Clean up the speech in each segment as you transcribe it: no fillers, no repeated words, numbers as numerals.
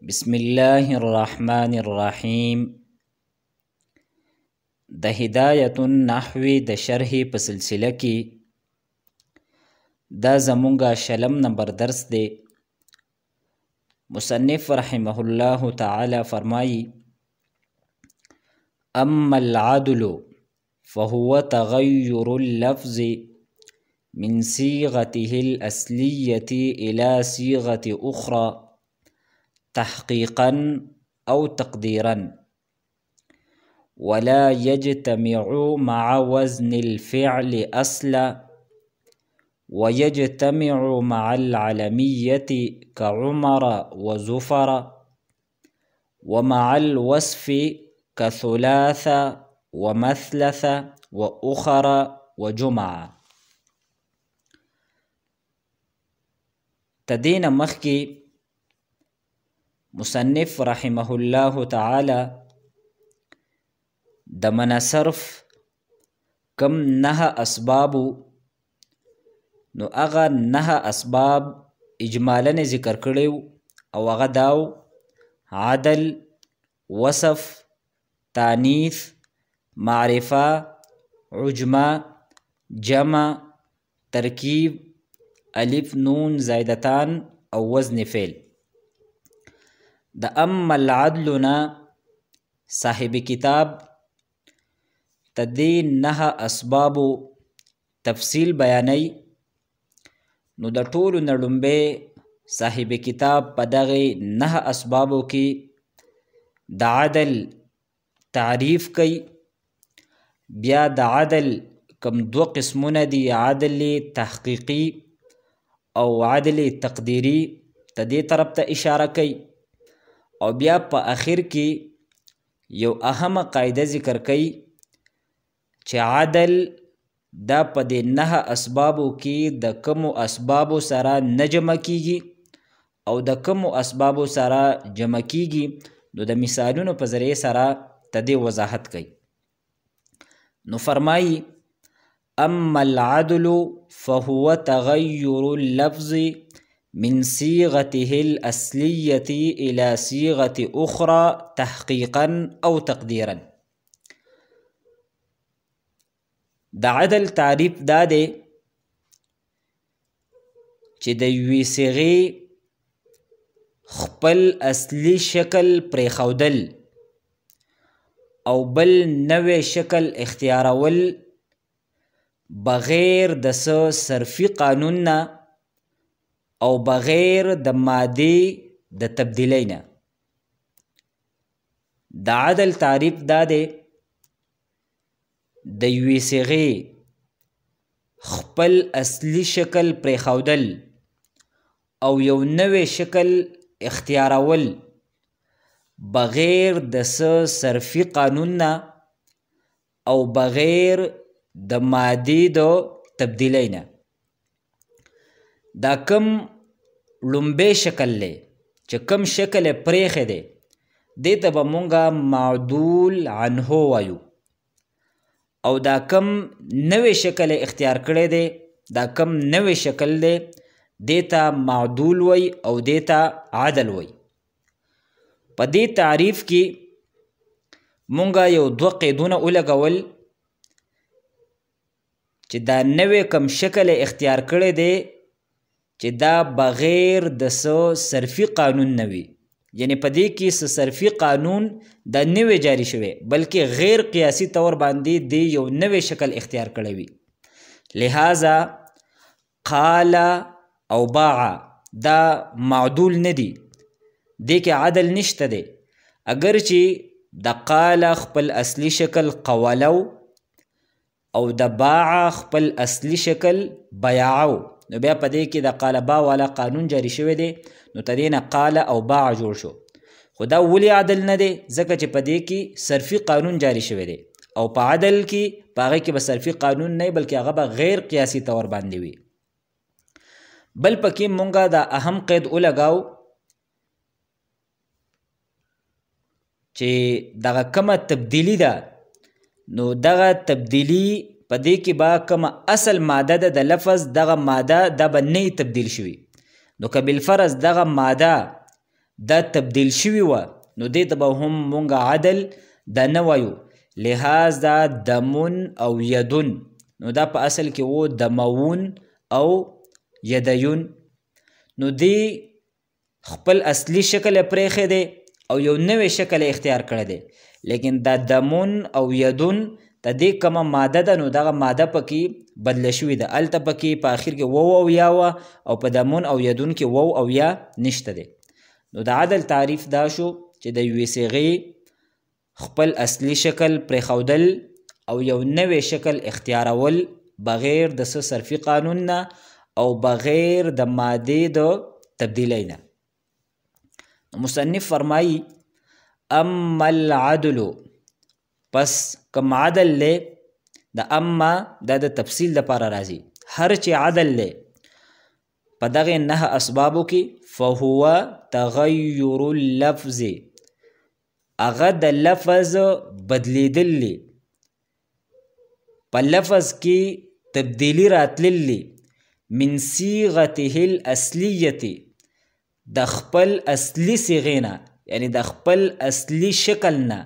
بسم الله الرحمن الرحیم. د هدایت النحو د شرح په سلسله کې دا زمونږه شلم نمبر درس دی. مصنف رحمه الله تعالی فرمایی: اما العدل فهو تغير اللفظ من صيغته الأصلية إلى صيغة أخرى تحقيقا أو تقديرا، ولا يجتمع مع وزن الفعل أصلا، ويجتمع مع العلمية كعمر وزفر، ومع الوصف كثلاث ومثلث وأخر وجمع. تدين مخكي مصنف رحمه الله تعالی د منع صرف کم 9 اسبابو نو هغه 9 اسباب اجمالاً ذکر کړیو او هغه داو: عدل، وصف، تانیث، معرفه، عجمه، جمع، ترکیب، الف نون زائدتان او وزن فعل. د اما العدلنا صاحب کتاب تدی 9 اسبابو تفصیل بیانی. نو د ټولو نه لومبی صاحب کتاب په دغه 9 اسبابو کې د عدل تعریف کوي. بیا د عدل کم 2 قسمونه دي: عدل تحقیقی او عدل تقدیری، تدی طرف ته اشاره کوي. او بیا په اخر کې یو اهمه قاعده ذکر کوي چې عدل دا په دې 9 اسبابو کې د کومو اسبابو سره نه جمع کیږي او د کومو اسبابو سره جمع کیږي. نو د مثالونو په ذریعه سره تدې وضاحت کوي. نو فرمایي: اما العدل فهو تغير اللفظ من صيغته الأصلية إلى صيغة أخرى تحقيقا أو تقديرا. د عدل تعریف دا دی چې د یوې صیغې خپل اصلي شکل پرېښودل او بل نوی شکل اختیارول بغیر د څه صرفي قانون نه او بغیر د مادې د تبدیلی نه. د عدل تعریف دا دی د یوې صیغې خپل اصلي شکل پرېښودل او یو نوی شکل اختیارول بغیر د څه صرفي قانون نه او بغیر د مادې د تبدیلی نه. دا کم لومبی شکل دی چې کم شکل یې پرېښی دی دې ته به مونږه معدول عنه وایو. او دا کم نوی شکل یې اختیار کړی دی، دا کم نوی شکل دی، دې ته معدول وای او دې ته عدل وای. په دې تعریف کې مونږه یو 2 قیدونه ولګول چې دا نوی کم شکل یې اختیار کړی دی چې دا بغیر د څه صرفي قانون نه وي، یعنی په دې کې څه صرفي قانون دا نوی جاری شوی بلکې غیر قیاسي طور باندې دی یو نوی شکل اختیار کړی وي. لہذا قال او باع دا معدول نه دي، دې کې عدل نشته دی. اگر چې د قال خپل اصلي شکل قولو او د باع خپل اصلي شکل بیاعو، نو بیا په دې کې د قال باع والا قانون جاری شوی دی. نو تدې نه قال او باع جوړ شو. خو دا ولې عدل نه دی؟ ځکه چې په دې کې صرفي قانون جاری شوی دی او په عدل کې په هغې کې به صرفي قانون نه بلکې هغه به غیر قیاسي طور باندې وي. بل پکې مونږه دا اهم قید ولګاو چې دغه کومه تبدیلي ده نو دغه تبدیلی په دې کې به کومه اصل ماده ده د لفظ، دغه ماده دا به نه تبدیل شوي. نو که بالفرض دغه ماده دا تبدیل شوي وه نو دې ته به هم مونږ عدل دا نه وایو. لحاظ دا دمون او یدون نو دا په اصل کې و دمون او یدیون. نو دی خپل اصلي شکل پرېښی دی او یو نوی شکل اختیار کړی دی، لیکن دا دمون او یدون د دې کومه ماده ده نو دغه ماده پکې بدله شوې ده. هلته پکې په آخر کې وو او یا وه او په دمون او یدون کې وو او یا نشته دی. نو د عدل تعریف دا شو چې د یوې صیغې خپل اصلي شکل پرېښودل او یو نوی شکل اختیارول بغیر د څه صرفي قانون نه او بغیر د مادې د تبدیلی نه. مصنف فرمایی اما العدل، پس کم عدل لے د اما دا د تفصیل د پارا راځي، هر چې عدل لے په دغه 9 اسبابو کې فهو تغیر اللفظ، هغه د لفظ بدلیدل لی، په لفظ کې تبدیلی راتلل لی، من صیغته الاصلیه، د خپل اصلي صیغې نه یعنی د خپل اصلي شکل نه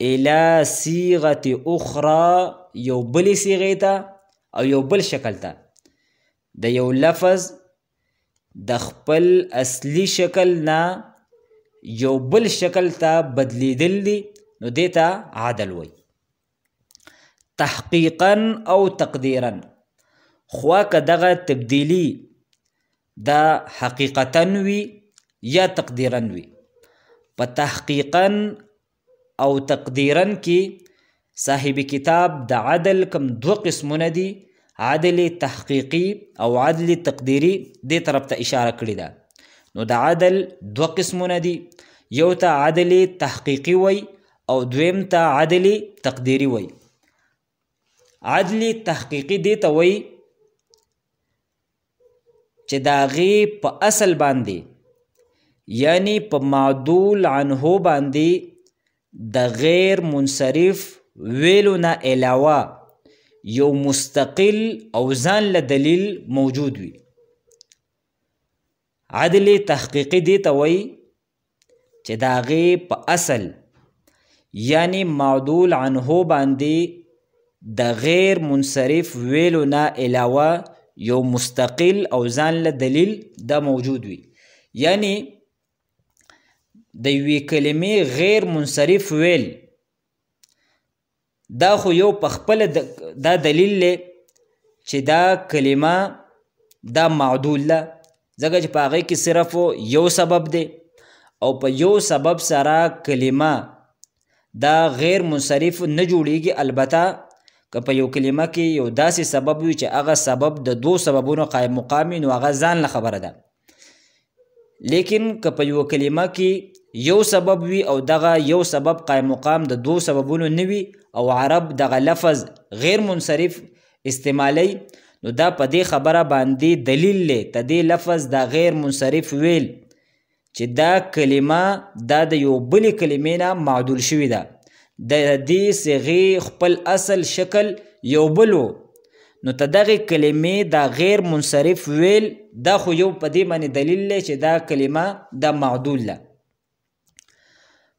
الی صیغه اخرى یو بلې صیغې ته او یو بل شکل ته. د یو لفظ د خپل اصلي شکل نه یو بل شکل ته بدلیدل دي نو دې ته عدل وایي. تحقیقا او تقدیرا، خوا که دغه تبدیلی دا حقیقتا وی یا تقدیرا وی. په تحقیقا او تقدیرا کې صاحب کتاب د عدل کم 2 قسمونه دي، عدل تحقیقی او عدل تقدیری، دې طرف ته اشاره کړې ده. نو د عدل 2 قسمونه دي، یو ته عدل تحقیقی وی او دویم ته عدل تقدیری وی. عدل تحقیقی دې ته وی چې د هغې په اصل باندې یعنی په معدول عنه باندې د غیر منصرف ویلو نه علاوه یو مستقل او ځان له دلیل موجود وي. عدل تحقیقی دې ته وایي چې د هغې په اصل یعنی معدول عنه باندې د غیر منصرف ویلو نه علاوه یو مستقل او ځان له دلیل دا موجود وي. یعنی د یوې کلمې غیر منصرف ویل دا خو یو په خپله دا دلیل دی چې دا کلمه دا معدول ده، ځکه چې په هغې کې صرف یو سبب دی او په یو سبب سره کلمه دا غیر منصرف نه جوړیږي. البته که په یو کلمه کې یو داسې سبب وي چې هغه سبب د 2 سببونو قایم مقام وي نو هغه ځان له خبره ده. لیکن که په یو کلمه کې یو سبب وي او دغه یو سبب قایم مقام د 2 سببونو نه وي او عرب دغه لفظ غیر منصرف استعمالی نو دا په دې خبره باندې دلیل دی ته دې لفظ دا غیر منصرف ویل چې دا کلمه دا د یو بلې کلمې نه معدول شوې ده، د دې صیغې خپل اصل شکل یو بل و نو ته دغې کلمې دا غیر منصرف ویل دا خو یو په دې باندې دلیل دی چې دا کلمه دا معدول ده.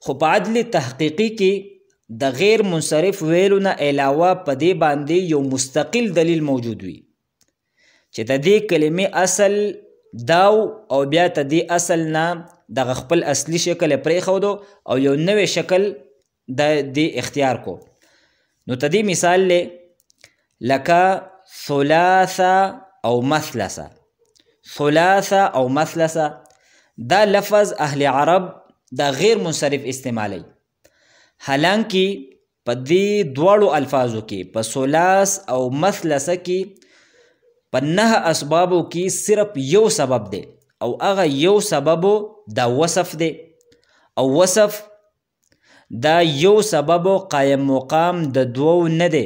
خو په عدل تحقیقی کې د غیر منصرف ویلو نه علاوه په دې باندې یو مستقل دلیل موجود وي چې د دې کلمې اصل داو او بیا ته دې اصل نه دغه خپل اصلي شکل پرېښودو او یو نوی شکل د دې اختیار کو. نو ته دې مثال لی لکه ثلاثه او مثلثه. ثلاثه او مثلثه دا لفظ اهل عرب دا غیر منصرف استعمالی، حالانکه په دې دواړو الفاظو کې په ثلاث او مثلثه کې په 9 اسبابو کې صرف یو سبب دی او هغه یو سبب دا وصف دی او وصف دا یو سبب قایم مقام د 2 نه دی.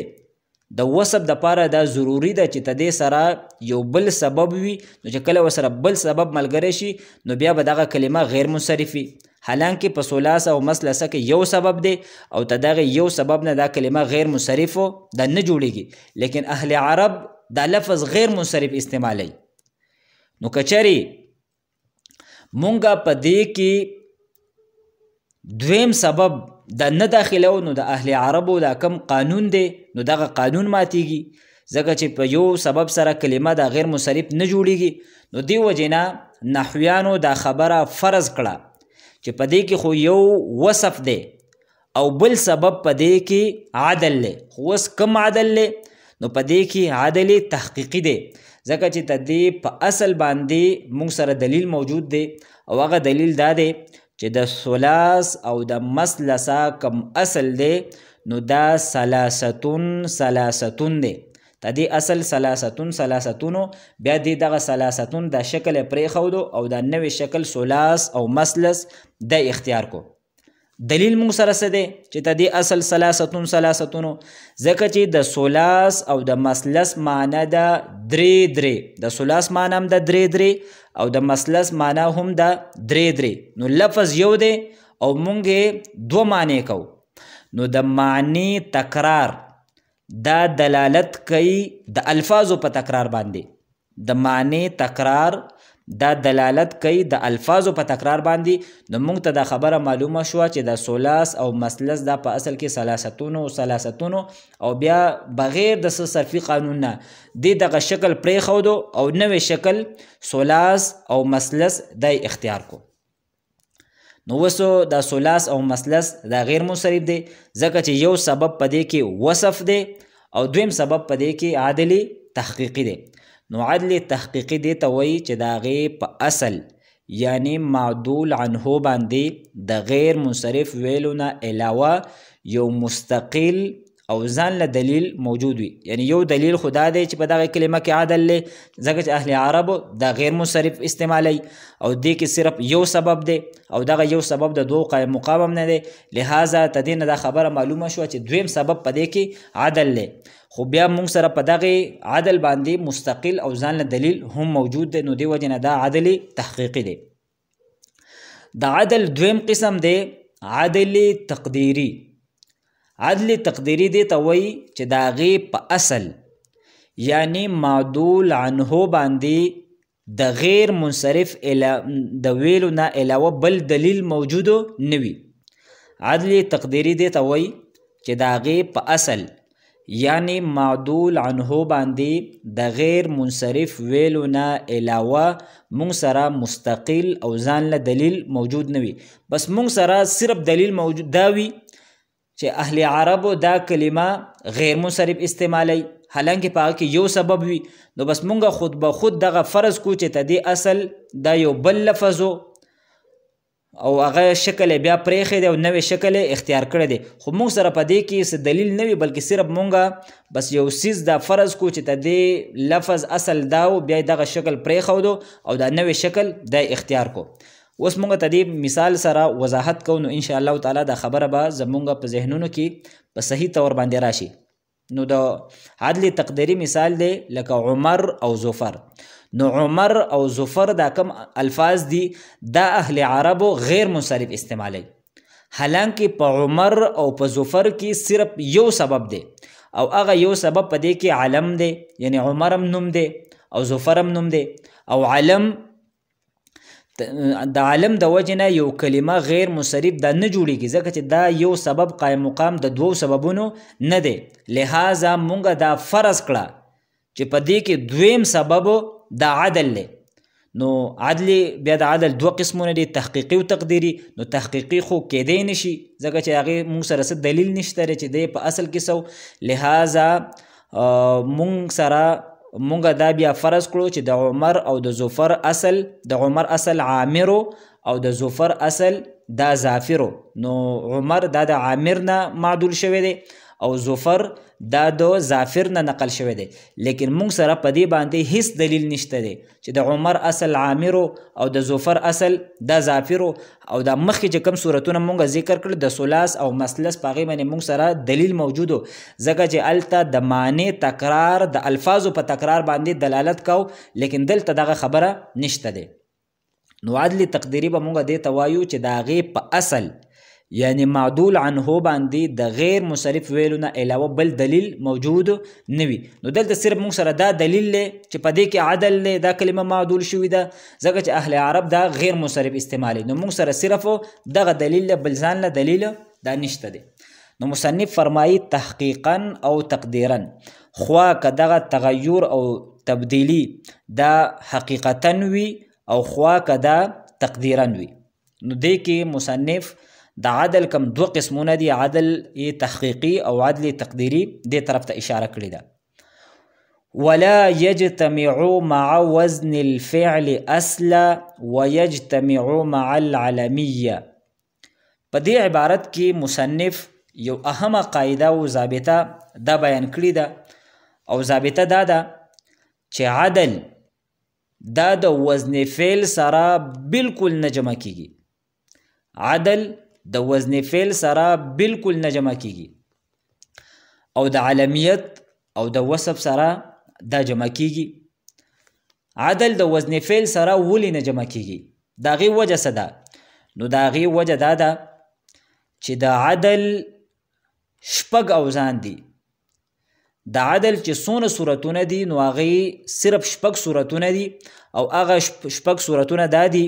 د وصف د پاره دا ضروری ده چې ته دې سره یو بل سبب وي نو چې کله ورسره بل سبب ملګری شي نو بیا به دغه کلمه غیر منصرف وي، حالانکه په ثلاثه او مثلثه کې یو سبب دی او ته دغه یو سبب نه دا کلمه غیر منصرف دا نه جوړیږي. لیکن اهل عرب دا لفظ غیر منصرف استعمالی. نو کچری مونږه په دې کې دویم سبب د نه داخلو نو د اهل عربو دا کم قانون دی نو دغه قانون ماتیږي ځکه چې په یو سبب سره کلمه د غیر منصرف نه جوړیږي نو دی وجې نه نحویانو دا خبره فرض کړه چې په دې کې خو یو وصف دی او بل سبب په دې کې عدل دی خو اوس کم عدل دی نو په دې کې عدل تحقیقي دی ځکه چې د دې په اصل باندې موږ سره دلیل موجود دی او هغه دلیل دا دی چې د ثلاث او د مثلثه کم اصل دی نو دا ثلاثتون دی د دې اصل ثلاثتونو بیا دې دغه ثلاثتون د شکل پرېښودو او د نوې شکل ثلاث او مثلث د اختیار کو دلیل موږ سره څه دی چې د دې اصل ثلاثتونو ځکه چې د ثلاث او د مثلث معنی ده درې د ثلاث معنی هم د درې او د مثلث معنی هم د درې نو لفظ یو دی او موږ دوه معنی کو نو د معنی تکرار دا دلالت کوي د الفاظو په تکرار باندې د معنی تکرار دا دلالت کوي د الفاظو په تکرار باندې نو موږ ته دا خبره معلومه شوه چې د ثلاث او مثلث دا په اصل کې ثلاثتونو او بیا بغیر د څه صرفي قانون نه دغه شکل پرېښودو او نوې شکل ثلاث او مثلث د اختیار کو نو وسو دا ثلاث او مثلث دا غیر منصرف دی ځکه چې یو سبب په دې کې وصف دی او دویم سبب په دې کې عدل تحقیقي دی نو عدل تحقیقي دی ته وایي چې د هغې په اصل یعنی معدول عنه باندې د غیر منصرف ویلو نه علاوه یو مستقل او ځان له دلیل موجود وي یعنی یو دلیل خو دا دی چې په دغه کلمه کې عدل دی ځکه چې اهل عربو دا غیر منصرف استعمالی او دې کې صرف یو سبب دی او دغه یو سبب د دوه قایم مقام هم نه دی لہذا ته دې نه دا خبره معلومه شوه چې دویم سبب په دې کې عدل دی خو بیا موږ سره په دغه عدل باندې مستقل او ځان له دلیل هم موجود دی نو دې وجې نه دا عدل تحقیقي دی د عدل دویم قسم دی عدل تقدیری عدل تقدیری دی ته وایي چې د هغې په اصل یعنی معدول عنه باندې د غیر منصرف د ویلو نه علاوه بل دلیل موجود نه وي عدل تقدیری دی ته وایي چې د هغې په اصل یعنی معدول عنه باندې د غیر منصرف ویلو نه علاوه موږ سره مستقل او ځان له دلیل موجود نه وي بس موږ سره صرف دلیل موجود دا وي چې اهل عربو دا کلمه غیر منصرف استعمالی حالانکه په هغه کې یو سبب وي نو بس مونږ خود به خود دغه فرض کو چې د دې اصل دا یو بل لفظ او هغه شکل بیا پرېښی دی او نوې شکل اختیار کړی دی خو موږ سره په دې کې څه دلیل نه وي بلکې صرف مونږ بس یو څیز دا فرض کو چې د دې لفظ اصل دا و بیا دغه شکل پرېښودو او دا نوې شکل دا اختیار کو اوس مونږ ته دې مثال سره وضاحت کوو نو انشاءالله تعالی دا خبره به زمونږ په ذهنونو کې په صحیح طور باندې راشي نو د عدل تقدیری مثال دی لکه عمر او ظفر نو عمر او ظفر دا کم الفاظ دي دا اهل عربو غیر منصرف استعمالی حالانکه په عمر او په ظفر کې صرف یو سبب دی او هغه یو سبب په دې کې علم دی یعنی عمر هم نوم دی او ظفر هم نوم دی او علم د عالم د وجه نه یو کلمه غیر منصرف دا نه جوړیږي ځکه چې دا یو سبب قایم مقام د دوو سببونو نه دی لہذا مونږ دا فرض کړه چې په دې کې دویم سبب دا عدل دی نو عدل بیا د عدل دوه قسمونه دي تحقیقي او تقدیري نو تحقیقي خو کېدی نشي ځکه چې هغې مونږ سره څه دلیل نشته چې دی په اصل کې څه لہذا مونږ سره مونږ دا بیا فرض کړو چې د عمر او د ظفر اصل د عمر اصل عامرو او د ظفر اصل دا ظافرو نو عمر دا د عامر نه معدول شوی دی او ظفر دا د ظافر نه نقل شوی دی لیکن مونږ سره په دې باندې هیڅ دلیل نشته دی چې د عمر اصل عامرو او د ظفر اصل دا ظافرو او دا مخکې چې کوم صورتونه مونږ ذکر کړل د ثلاث او مثلث په هغې باندې مونږ سره دلیل موجودو ځکه چې هلته د معنی تکرار د الفاظو په تکرار باندې دلالت کو لیکن دلته دغه خبره نشته دی نو عدل تقدیري به مونږ دې ته وایو چې د هغې په اصل یعنی معدول عنه باندې د غیر منصرف ویلو نه علاوه بل دلیل موجود نه وي. نو دلته صرف موږ سره دا دلیل دی چې په دې کې عدل دی، دا کلمه معدول شوې ده ځکه چې اهل عرب دا غیر منصرف استعمالي. نو موږ سره صرف دغه دلیل دی، بل ځان له دلیل دا نشته دی. نو مصنف فرمایي تحقیقا او تقدیرا، خوا که دغه تغیر او تبدیلی دا حقیقتا وي او خوا که دا تقدیرا وي. نو دې کې مصنف د عدل کم دو قسمونه دي، عدل تحقیقی او عدل تقدیری، دې طرف ته اشاره کړې ده. ولا يجتمع مع وزن الفعل اصلا ويجتمع مع العلمية. په دې عبارت کې مصنف یو اهمه قاعده او ضابطه دا بیان کړې ده، او ضابطه دا ده چې عدل دا د وزن فعل سره بالکل نه جمع کیږي. عدل د وزن فعل سره بالکل نه جمع کیږي، او د علمیت او د وصف سره دا جمع کیږي. عدل د وزن فعل سره ولې نه جمع کیږي؟ د هغې وجه څه ده؟ نو د هغې وجه دا ده چې د عدل شپږ اوزان دي. د عدل چې څونه صورتونه دي نو هغې صرف شپږ صورتونه دي، او هغه شپږ صورتونه دا دي.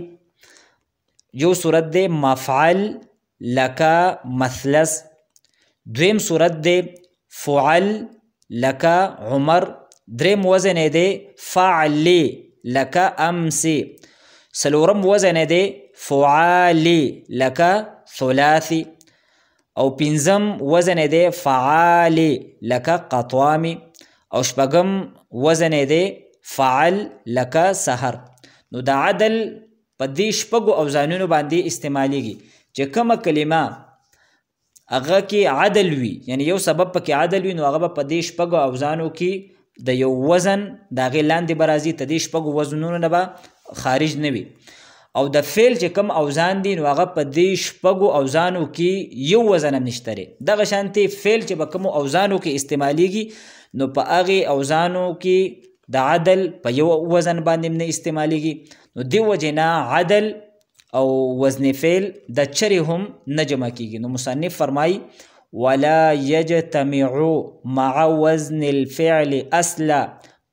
یو صورت دی مفعل لکه مثلث، دویم صورت دی فعل لکه عمر، دریم وزن دی فعل لکه امس، څلورم وزن دی فعال لکه ثلاثي، او پنځم وزن دی فعال لکه قطوامي، او شپږم وزن دی فعل لکه سحر. نو د عدل په دې شپږو اوزانونو باندې استعمالیږي چې کومه کلمه هغه کې عدل وي، یعنی یو سبب پکې عدل وي، نو هغه به په دې شپږو اوزانو کې د یو وزن د هغې لاندې به راځي، د دې شپږو وزنونو نه به خارج نه وي. او د فعل چې کوم اوزان دي نو هغه په دې شپږو اوزانو کې یو وزن هم نشته دی. دغه شانتې فعل چې به کومو اوزانو کې استعمالیږي نو په هغې اوزانو کې د عدل په یو وزن باندې نه استعمالیږي. نو دې وجې نه عدل او وزن فعل د چرې هم نه جمع کیږي. نو مصنف فرمایي ولا يجتمع مع وزن الفعل اصلا،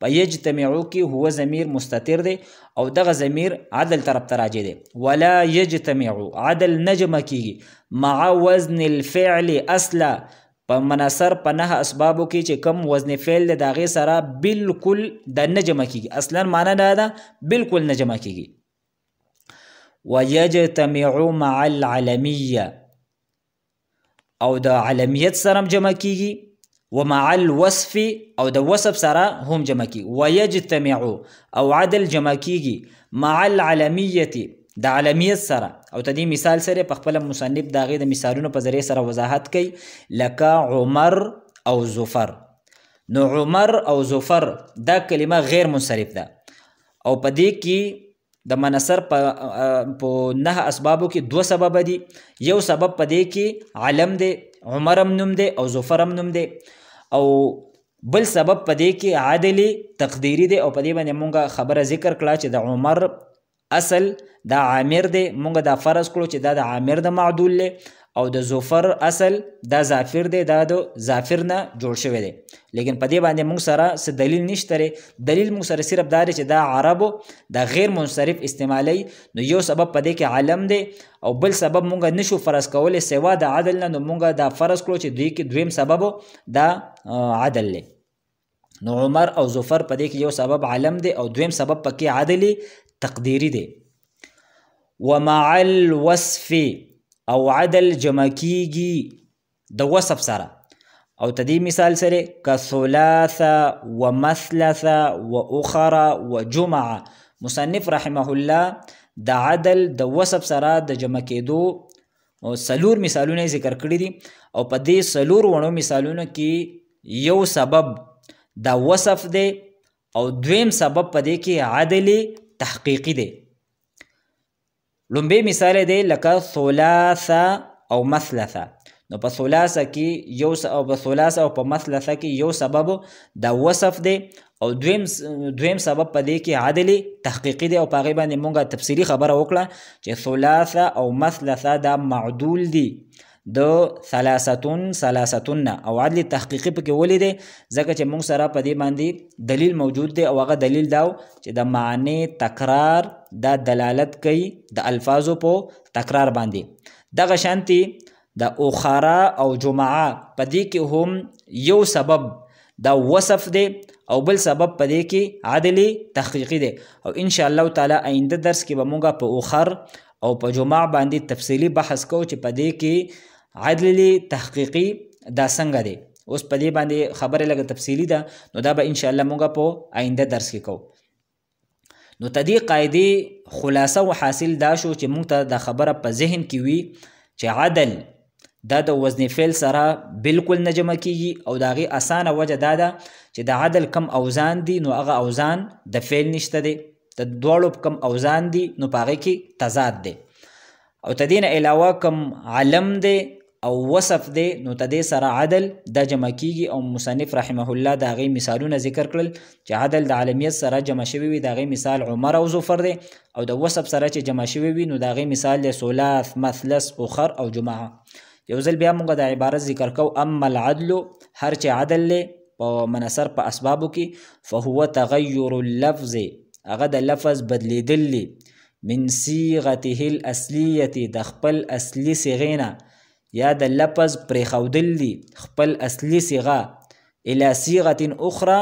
په یجتمعو کې هو ضمیر مستتر دی او دغه ضمیر عدل طرف ته راجع دی. ولا يجتمع عدل نه جمع کیږي مع وزن الفعل اصلا، په مناصر په نه اسبابو کې چې کم وزن فعل دی د هغې سره بالکل د نه جمع کیږي. اصلا معنی دا ده بالکل نه جمع کیږي. ويجتمع مع العلمية، او د علمیت سره هم جمع کیږي، ومع الوصف او د وصف سره هم جمع کیږي. ويجتمع او عدل جمع کیږي مع العلمية د علمیت سره، او ته دې مثال سره په خپله مصنف د هغې د مثالونو په ذریعې سره وضاحت کوي، لکه عمر او ظفر. نو عمر او ظفر دا کلمه غیر منصرف ده، او په دې کې د منصر په نه اسبابو کې دوه سبب دي. یو سبب په دې کې علم دی، عمر هم نوم دی او ظفر هم نوم دی، او بل سبب په دې کې عدل تقدیری دی. او په دې باندې مونږه خبره ذکر کړه چې د عمر اصل دا عامر دی، مونږ دا فرض کړو چې دا د عامر د معدول دی، او د ظفر اصل دا ظافر دی، دا د ظافر نه جوړ شوی دی. لیکن په دې باندې موږ سره څه دلیل نشته دی. دلیل موږ سره صرف دا دی چې دا عربو دا غیر منصرف استعمالی. نو یو سبب په دې کې علم دی، او بل سبب موږ نشو فرض کولی سوا د عدل نه، نو موږ دا فرض کړو چې دوی کې دویم سبب دا عدل دی. نو عمر او ظفر په دې کې یو سبب علم دی، او دویم سبب پکې عدل تقدیری دی. ومع الوصف او عدل جمع کیږي د وصف سره، او تدی مثال سره كثلاث ومثلث واخر وجمع. مصنف رحمه الله د عدل د وصف سره د جمع کېدو سلور مثالونه ذکر کړي دي، او په دې سلور وړو مثالونو کې یو سبب د وصف دی، او دویم سبب په دې کې عدل تحقیقی دی. لومبی مثال دی لکه ثلاثه او مثلثه. نو په ثلاثه کې یو او په ثلاثه او په مثلثه کې یو سبب د وصف دی، او دویم سبب په دې کې عدل تحقیقي دی او په هغې باندې مونږ تفصیلي خبره وکړه چې ثلاثه او مثلثه دا معدول دي د ثلاثتن او عدل تحقیقي پکې ولې دی ځکه چې مونږ سره په دې باندې دلیل موجود دی او هغه دلیل داو چې د معنی تکرار دا دلالت کوي د الفاظو په تکرار باندې. دغه شانتي د اخرى او جمعه په دې کې هم یو سبب دا وصف دی او بل سبب په دې کې عدل تحقیقي دی او ان شاء الله تعالی آینده درس کې به مونږ په اخر او په جمعه باندې تفصیلی بحث کوو چې په دې کې عدل تحقیقی دا څنګه دی. اوس په دې باندې خبره لږه تفصیلی ده نو دا به ان شاء الله مونږ په آینده درس کې کوو. نو تدې قاعدې خلاصه او حاصل دا شو چې مونږ ته دا خبره په ذهن کې وي چې عدل دا د وزن فعل سره بالکل نه جمع کیږي او د هغې اسانه وجه دا ده چې د عدل کم اوزان دي نو هغه اوزان د فعل نشته دی، د دواړو کم اوزان دي نو په هغې کې تضاد دی او تدې نه علاوه کم علم دی او وصف دی نو تدې سره عدل دا جمع کیږي او مصنف رحمه الله د هغې مثالونه ذکر کړل چې عدل د علمیت سره جمع شوی وي د هغې مثال عمر او ظفر دی او د وصف سره چې جمع شوی وي نو د هغې مثال دی ثلاث مثلث اخر او جمعه. یو ځل بیا موږ د عبارت ذکر کو اما العدل هر چې عدل لی په منصر په اسبابو کې فهو تغیر اللفظ هغه د لفظ بدلیدل لی من صیغته الاصلیه د خپل اصلي صیغې نه یا د لفظ پرېښودل دي خپل اصلي صیغه الی صیغه اخرى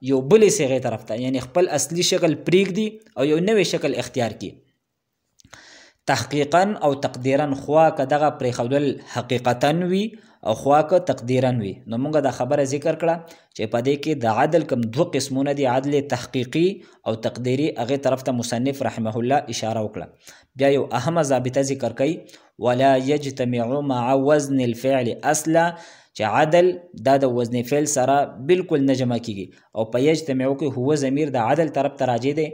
یو بلې صیغې طرف ته یعنی خپل اصلي شکل پرېږدي او یو نوی شکل اختیار کړي. تحقیقا او تقدیرا خوا که دغه پرېښودل حقیقتا وي او خوا که تقدیرا وي نو موږ دا خبره ذکر کړه چې په دې کې د عدل کوم دوه قسمونه دي عدل تحقیقي او تقدیري هغې طرف ته مصنف رحمه الله اشاره وکړه. بیا یو اهمه ضابطه ذکر کوي ولا یجتمع مع وزن الفعل اصلا چې عدل دا د وزن فعل سره بالکل نه جمع کیږي او په یجتمعو کې هو ضمیر د عدل طرف ته راجع دی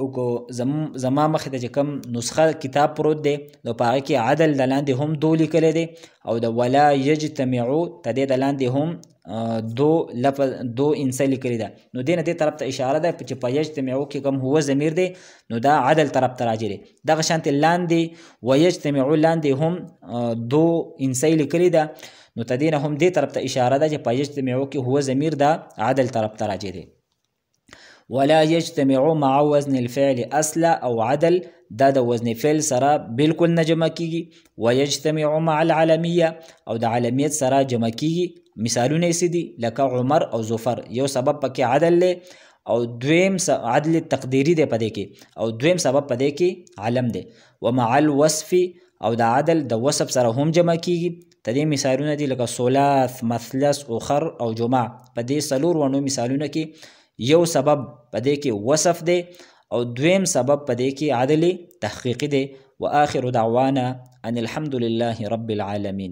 او کو زما مخې ته چې کوم نسخه کتاب پروت دی نو په هغې کې عدل د لاندې هم دو لیکلی دی او د ولا یجتمعو ته دې د لاندې هم دو انسه لیکلی ده نو دې نه دې طرف ته اشاره ده چې په یجتمعو کې کوم هو ضمیر دی نو دا عدل طرف ته راجع دی. دغه شانتې لاندې ویجتمعو لاندې هم دو انسه لیکلی ده نو ته دې نه هم دې طرف ته اشاره ده چې په یجتمعو کې هو ضمیر دا عدل طرف ته راجع دی. ولا یجتمع مع وزن الفعل اصلا او عدل دا د وزن فعل سره بالکل نه جمع کیږي ویجتمع مع العلمیه او د علمیت سره جمع کیږي. مثالونه یې دي لکه عمر او ظفر یو سبب پکې عدل دی او دویم عدل تقدیری دی په دې کې او دویم سبب په دې کې علم دی. ومع الوصف او د عدل د وصف سره هم جمع کیږي. تدې مثالونه دي لکه ثلاث مثلث اخر او جمعه په دې څلور وړو مثالونه کې یو سبب په دې کې وصف دی او دویم سبب په دې کې عدل تحقیقي دی. واخر دعوانا ان الحمد لله رب العالمين.